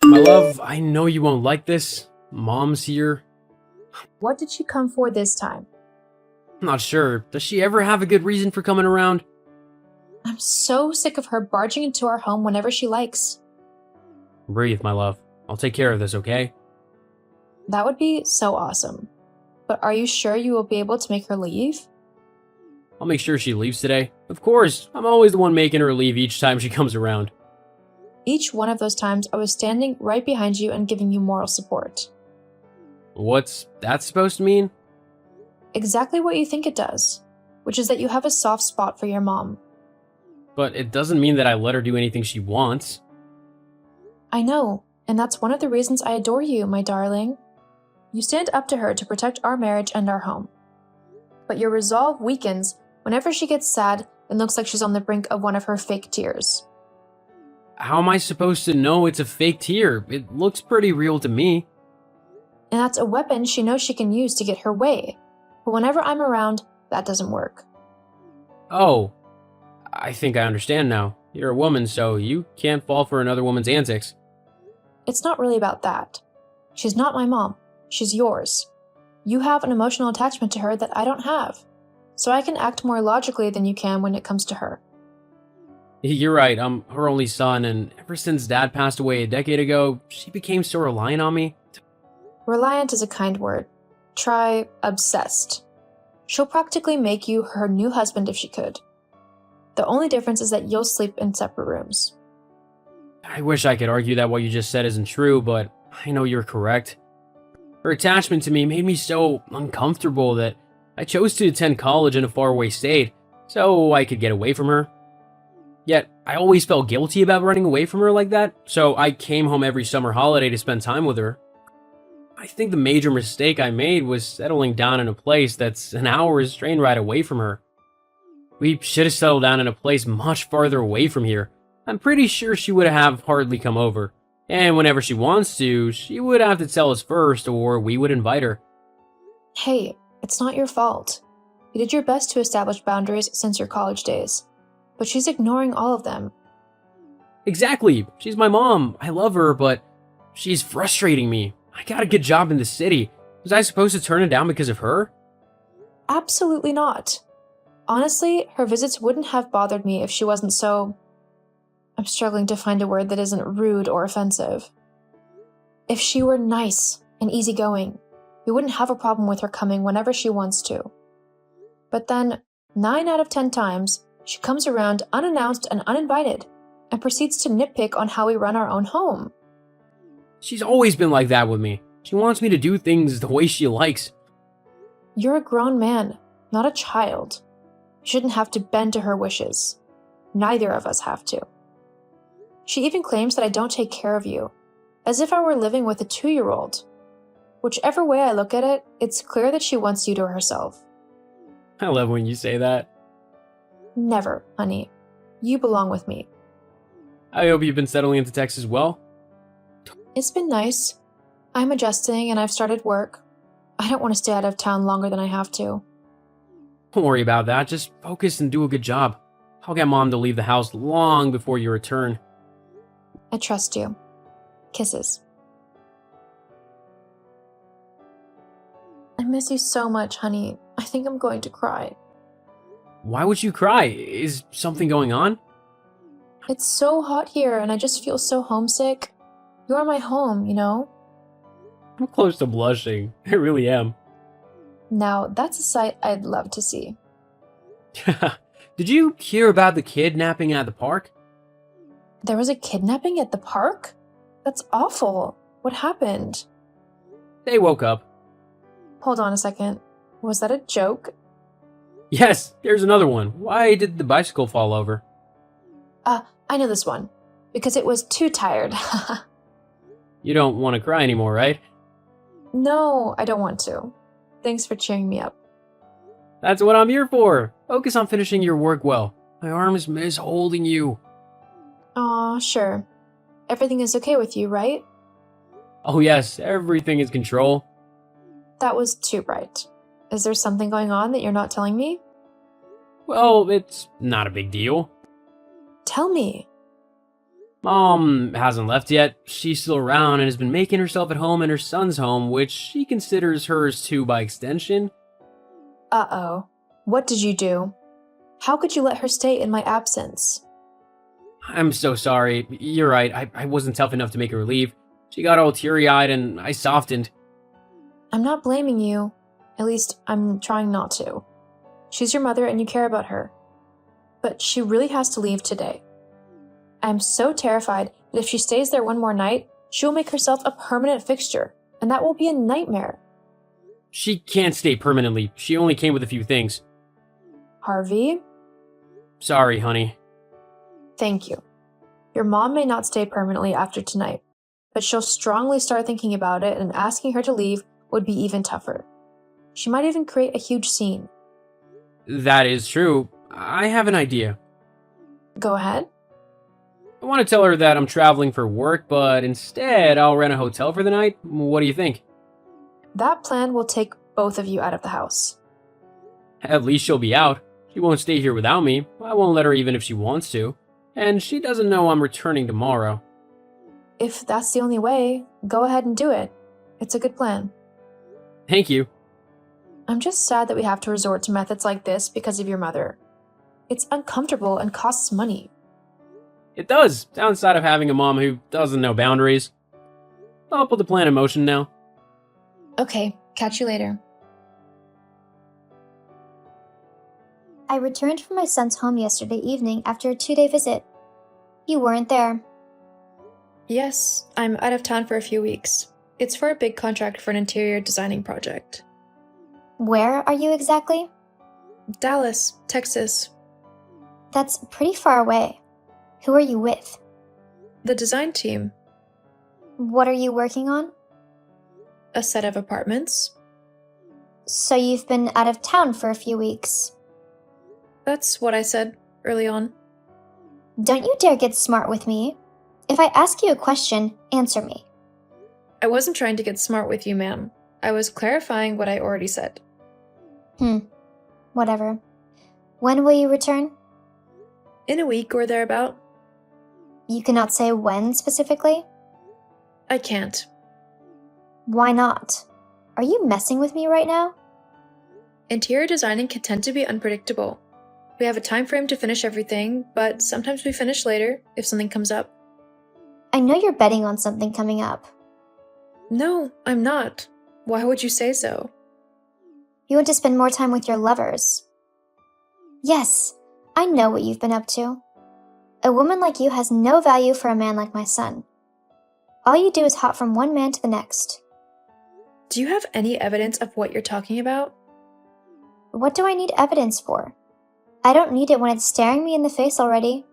My love, I know you won't like this. Mom's here. What did she come for this time? I'm not sure. Does she ever have a good reason for coming around? I'm so sick of her barging into our home whenever she likes. Breathe, my love. I'll take care of this, okay? That would be so awesome. But are you sure you will be able to make her leave? I'll make sure she leaves today. Of course, I'm always the one making her leave each time she comes around. Each one of those times I was standing right behind you and giving you moral support. What's that supposed to mean? Exactly what you think it does, which is that you have a soft spot for your mom. But it doesn't mean that I let her do anything she wants. I know, and that's one of the reasons I adore you, my darling. You stand up to her to protect our marriage and our home. But your resolve weakens whenever she gets sad and looks like she's on the brink of one of her fake tears. How am I supposed to know it's a fake tear? It looks pretty real to me. And that's a weapon she knows she can use to get her way. But whenever I'm around, that doesn't work. Oh, I think I understand now. You're a woman, so you can't fall for another woman's antics. It's not really about that. She's not my mom. She's yours. You have an emotional attachment to her that I don't have. So I can act more logically than you can when it comes to her. You're right, I'm her only son, and ever since Dad passed away a decade ago, she became so reliant on me. Reliant is a kind word. Try obsessed. She'll practically make you her new husband if she could. The only difference is that you'll sleep in separate rooms. I wish I could argue that what you just said isn't true, but I know you're correct. Her attachment to me made me so uncomfortable that I chose to attend college in a faraway state so I could get away from her. Yet, I always felt guilty about running away from her like that, so I came home every summer holiday to spend time with her. I think the major mistake I made was settling down in a place that's an hour's train ride away from her. We should have settled down in a place much farther away from here. I'm pretty sure she would have hardly come over. And whenever she wants to, she would have to tell us first, or we would invite her. Hey, it's not your fault. You did your best to establish boundaries since your college days. But she's ignoring all of them. Exactly. She's my mom. I love her, but she's frustrating me. I got a good job in the city. Was I supposed to turn it down because of her? Absolutely not. Honestly, her visits wouldn't have bothered me if she wasn't so... I'm struggling to find a word that isn't rude or offensive. If she were nice and easygoing, we wouldn't have a problem with her coming whenever she wants to. But then, 9 out of 10 times, she comes around unannounced and uninvited, and proceeds to nitpick on how we run our own home. She's always been like that with me. She wants me to do things the way she likes. You're a grown man, not a child. You shouldn't have to bend to her wishes. Neither of us have to. She even claims that I don't take care of you, as if I were living with a 2-year-old. Whichever way I look at it, it's clear that she wants you to herself. I love when you say that. Never, honey. You belong with me. I hope you've been settling into Texas well. It's been nice. I'm adjusting and I've started work. I don't want to stay out of town longer than I have to. Don't worry about that. Just focus and do a good job. I'll get Mom to leave the house long before you return. I trust you. Kisses. I miss you so much, honey. I think I'm going to cry. Why would you cry? Is something going on? It's so hot here and I just feel so homesick. You're my home, you know? I'm close to blushing. I really am. Now, that's a sight I'd love to see. Did you hear about the kidnapping at the park? There was a kidnapping at the park? That's awful. What happened? They woke up. Hold on a second. Was that a joke? Yes, there's another one. Why did the bicycle fall over? I know this one. Because it was too tired. You don't want to cry anymore, right? No, I don't want to. Thanks for cheering me up. That's what I'm here for. Focus on finishing your work well. My arms miss holding you. Aw, sure. Everything is okay with you, right? Oh yes, everything is control. That was too bright. Is there something going on that you're not telling me? Well, it's not a big deal. Tell me. Mom hasn't left yet. She's still around and has been making herself at home in her son's home, which she considers hers too by extension. Uh-oh. What did you do? How could you let her stay in my absence? I'm so sorry. You're right. I wasn't tough enough to make her leave. She got all teary-eyed and I softened. I'm not blaming you. At least, I'm trying not to. She's your mother and you care about her. But she really has to leave today. I'm so terrified that if she stays there one more night, she will make herself a permanent fixture, and that will be a nightmare. She can't stay permanently. She only came with a few things. Harvey? Sorry, honey. Thank you. Your mom may not stay permanently after tonight, but she'll strongly start thinking about it, and asking her to leave would be even tougher. She might even create a huge scene. That is true. I have an idea. Go ahead. I want to tell her that I'm traveling for work, but instead I'll rent a hotel for the night. What do you think? That plan will take both of you out of the house. At least she'll be out. She won't stay here without me. I won't let her even if she wants to. And she doesn't know I'm returning tomorrow. If that's the only way, go ahead and do it. It's a good plan. Thank you. I'm just sad that we have to resort to methods like this because of your mother. It's uncomfortable and costs money. It does, downside of having a mom who doesn't know boundaries. I'll put the plan in motion now. Okay, catch you later. I returned from my son's home yesterday evening after a 2-day visit. You weren't there. Yes, I'm out of town for a few weeks. It's for a big contract for an interior designing project. Where are you exactly? Dallas, Texas. That's pretty far away. Who are you with? The design team. What are you working on? A set of apartments. So you've been out of town for a few weeks. That's what I said early on. Don't you dare get smart with me. If I ask you a question, answer me. I wasn't trying to get smart with you, ma'am. I was clarifying what I already said. Whatever. When will you return? In a week or thereabout. You cannot say when specifically? I can't. Why not? Are you messing with me right now? Interior designing can tend to be unpredictable. We have a time frame to finish everything, but sometimes we finish later if something comes up. I know you're betting on something coming up. No, I'm not. Why would you say so? You want to spend more time with your lovers. Yes, I know what you've been up to. A woman like you has no value for a man like my son. All you do is hop from one man to the next. Do you have any evidence of what you're talking about? What do I need evidence for? I don't need it when it's staring me in the face already.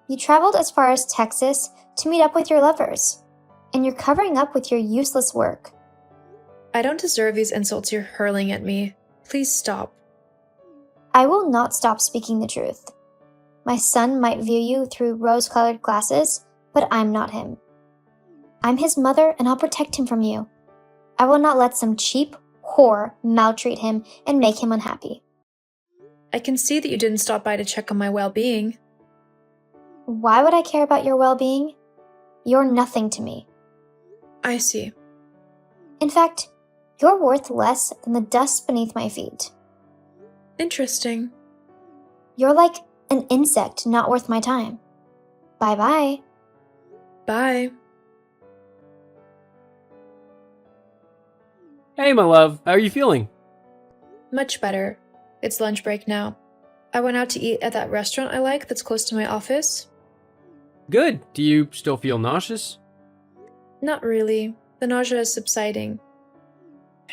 You traveled as far as Texas to meet up with your lovers, and you're covering up with your useless work. I don't deserve these insults you're hurling at me. Please stop. I will not stop speaking the truth. My son might view you through rose-colored glasses, but I'm not him. I'm his mother, and I'll protect him from you. I will not let some cheap whore maltreat him and make him unhappy. I can see that you didn't stop by to check on my well-being. Why would I care about your well-being? You're nothing to me. I see. In fact, you're worth less than the dust beneath my feet. Interesting. You're like an insect not worth my time. Bye-bye. Bye. Hey, my love. How are you feeling? Much better. It's lunch break now. I went out to eat at that restaurant I like that's close to my office. Good. Do you still feel nauseous? Not really. The nausea is subsiding.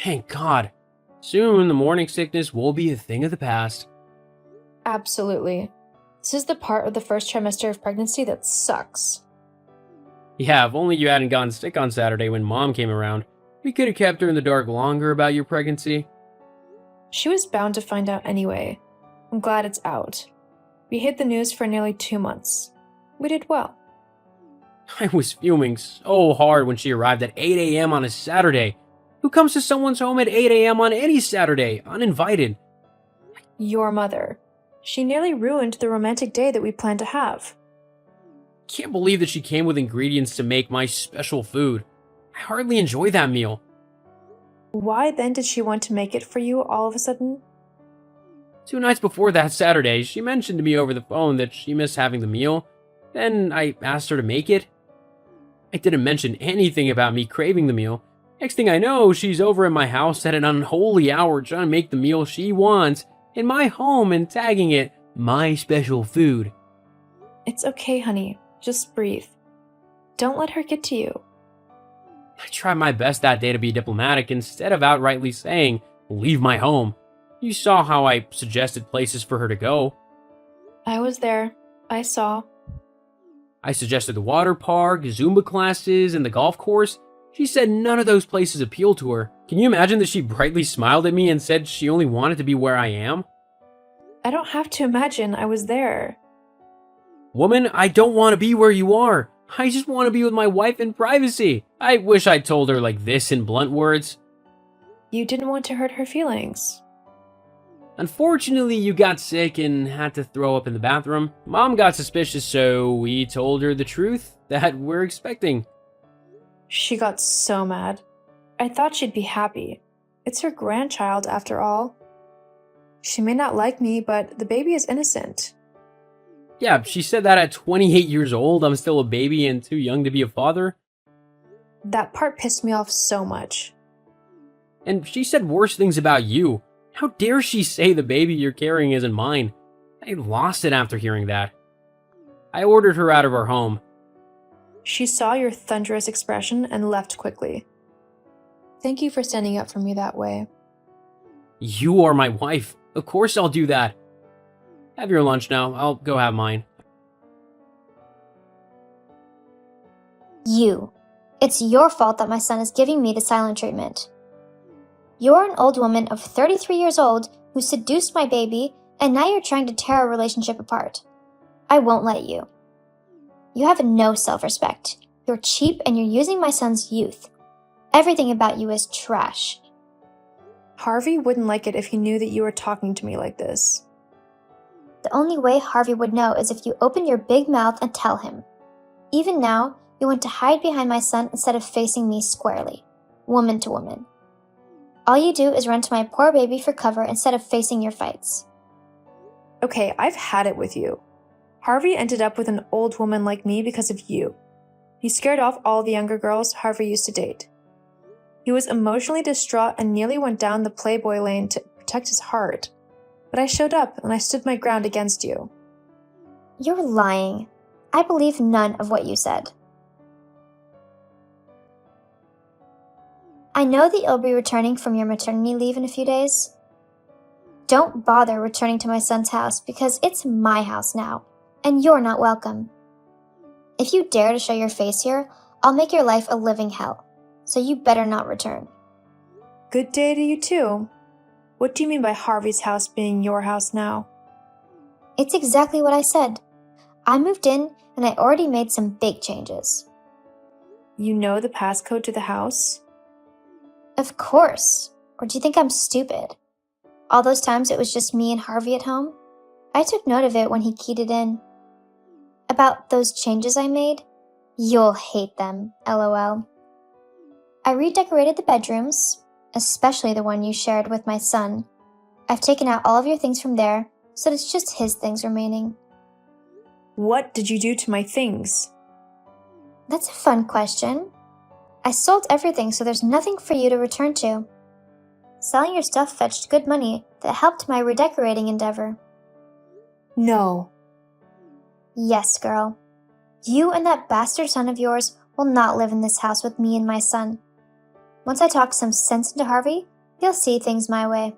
Thank God. Soon the morning sickness will be a thing of the past. Absolutely. This is the part of the first trimester of pregnancy that sucks. Yeah, if only you hadn't gotten sick on Saturday when Mom came around. We could have kept her in the dark longer about your pregnancy. She was bound to find out anyway. I'm glad it's out. We hid the news for nearly 2 months. We did well. I was fuming so hard when she arrived at 8 a.m. on a Saturday. Who comes to someone's home at 8 a.m. on any Saturday, uninvited? Your mother. She nearly ruined the romantic day that we planned to have. Can't believe that she came with ingredients to make my special food. I hardly enjoy that meal. Why then did she want to make it for you all of a sudden? 2 nights before that Saturday, she mentioned to me over the phone that she missed having the meal. Then I asked her to make it. I didn't mention anything about me craving the meal. Next thing I know, she's over at my house at an unholy hour trying to make the meal she wants in my home and tagging it my special food. It's okay, honey. Just breathe. Don't let her get to you. I tried my best that day to be diplomatic instead of outrightly saying, leave my home. You saw how I suggested places for her to go. I was there. I saw. I suggested the water park, Zumba classes, and the golf course. She said none of those places appealed to her. Can you imagine that she brightly smiled at me and said she only wanted to be where I am? I don't have to imagine. I was there. Woman, I don't want to be where you are. I just want to be with my wife in privacy. I wish I told her like this in blunt words. You didn't want to hurt her feelings. Unfortunately, you got sick and had to throw up in the bathroom. Mom got suspicious, so we told her the truth that we're expecting. She got so mad. I thought she'd be happy. It's her grandchild, after all. She may not like me, but the baby is innocent. Yeah, she said that at 28 years old, I'm still a baby and too young to be a father. That part pissed me off so much. And she said worse things about you. How dare she say the baby you're carrying isn't mine? I lost it after hearing that. I ordered her out of our home. She saw your thunderous expression and left quickly. Thank you for standing up for me that way. You are my wife. Of course I'll do that. Have your lunch now. I'll go have mine. You. It's your fault that my son is giving me the silent treatment. You're an old woman of 33 years old who seduced my baby, and now you're trying to tear our relationship apart. I won't let you. You have no self-respect. You're cheap and you're using my son's youth. Everything about you is trash. Harvey wouldn't like it if he knew that you were talking to me like this. The only way Harvey would know is if you open your big mouth and tell him. Even now, you want to hide behind my son instead of facing me squarely, woman to woman. All you do is run to my poor baby for cover instead of facing your fights. Okay, I've had it with you. Harvey ended up with an old woman like me because of you. He scared off all the younger girls Harvey used to date. He was emotionally distraught and nearly went down the Playboy lane to protect his heart. But I showed up and I stood my ground against you. You're lying. I believe none of what you said. I know that you'll be returning from your maternity leave in a few days. Don't bother returning to my son's house because it's my house now, and you're not welcome. If you dare to show your face here, I'll make your life a living hell, so you better not return. Good day to you too. What do you mean by Harvey's house being your house now? It's exactly what I said. I moved in, and I already made some big changes. You know the passcode to the house? Of course. Or do you think I'm stupid? All those times it was just me and Harvey at home? I took note of it when he keyed it in. About those changes I made? You'll hate them, LOL. I redecorated the bedrooms, especially the one you shared with my son. I've taken out all of your things from there, so it's just his things remaining. What did you do to my things? That's a fun question. I sold everything, so there's nothing for you to return to. Selling your stuff fetched good money that helped my redecorating endeavor. No. Yes, girl. You and that bastard son of yours will not live in this house with me and my son. Once I talk some sense into Harvey, he'll see things my way.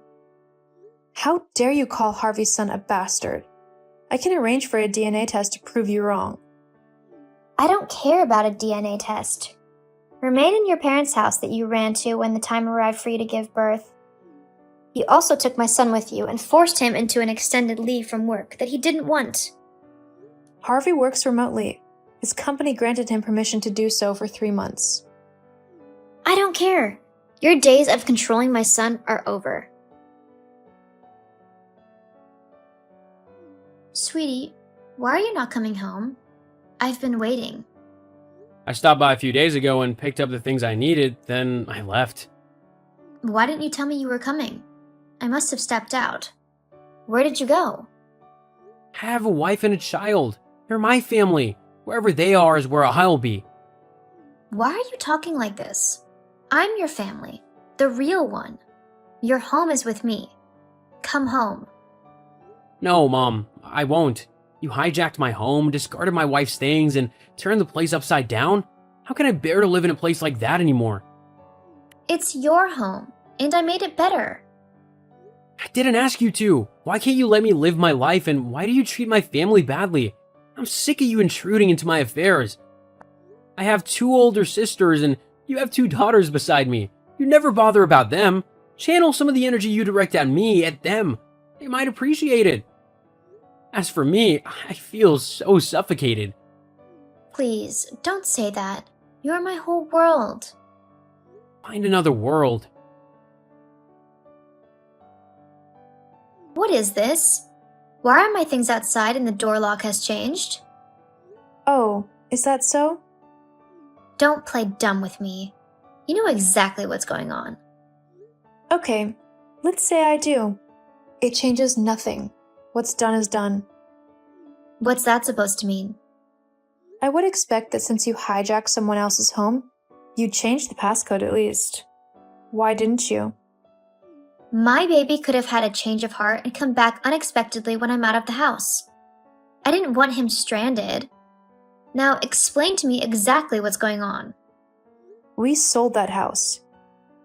How dare you call Harvey's son a bastard? I can arrange for a DNA test to prove you wrong. I don't care about a DNA test. Remain in your parents' house that you ran to when the time arrived for you to give birth. You also took my son with you and forced him into an extended leave from work that he didn't want. Harvey works remotely. His company granted him permission to do so for 3 months. I don't care. Your days of controlling my son are over. Sweetie, why are you not coming home? I've been waiting. I stopped by a few days ago and picked up the things I needed, then I left. Why didn't you tell me you were coming? I must have stepped out. Where did you go? I have a wife and a child. They're my family. Wherever they are is where I'll be. Why are you talking like this? I'm your family, the real one. Your home is with me. Come home. No, Mom, I won't. You hijacked my home, discarded my wife's things, and turned the place upside down? How can I bear to live in a place like that anymore? It's your home, and I made it better. I didn't ask you to. Why can't you let me live my life, and why do you treat my family badly? I'm sick of you intruding into my affairs. I have 2 older sisters, and you have 2 daughters beside me. You never bother about them. Channel some of the energy you direct at me, at them. They might appreciate it. As for me, I feel so suffocated. Please, don't say that. You're my whole world. Find another world. What is this? Why are my things outside and the door lock has changed? Oh, is that so? Don't play dumb with me. You know exactly what's going on. Okay, let's say I do. It changes nothing. What's done is done. What's that supposed to mean? I would expect that since you hijacked someone else's home, you'd change the passcode at least. Why didn't you? My baby could have had a change of heart and come back unexpectedly when I'm out of the house. I didn't want him stranded. Now explain to me exactly what's going on. We sold that house.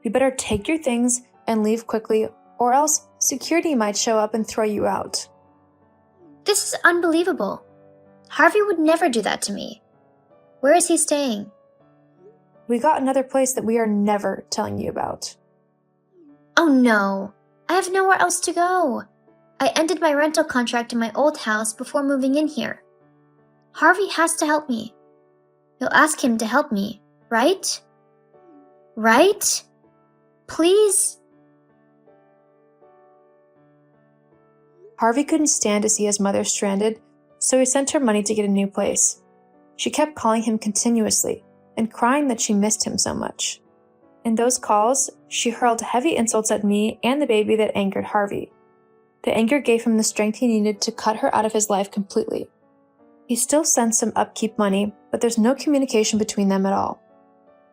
You better take your things and leave quickly, or else security might show up and throw you out. This is unbelievable. Harvey would never do that to me. Where is he staying? We got another place that we are never telling you about. Oh no, I have nowhere else to go. I ended my rental contract in my old house before moving in here. Harvey has to help me. You'll ask him to help me, right? Right? Please? Harvey couldn't stand to see his mother stranded, so he sent her money to get a new place. She kept calling him continuously and crying that she missed him so much. In those calls, she hurled heavy insults at me and the baby that angered Harvey. The anger gave him the strength he needed to cut her out of his life completely. He still sends some upkeep money, but there's no communication between them at all.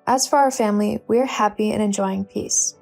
As for our family, we are happy and enjoying peace.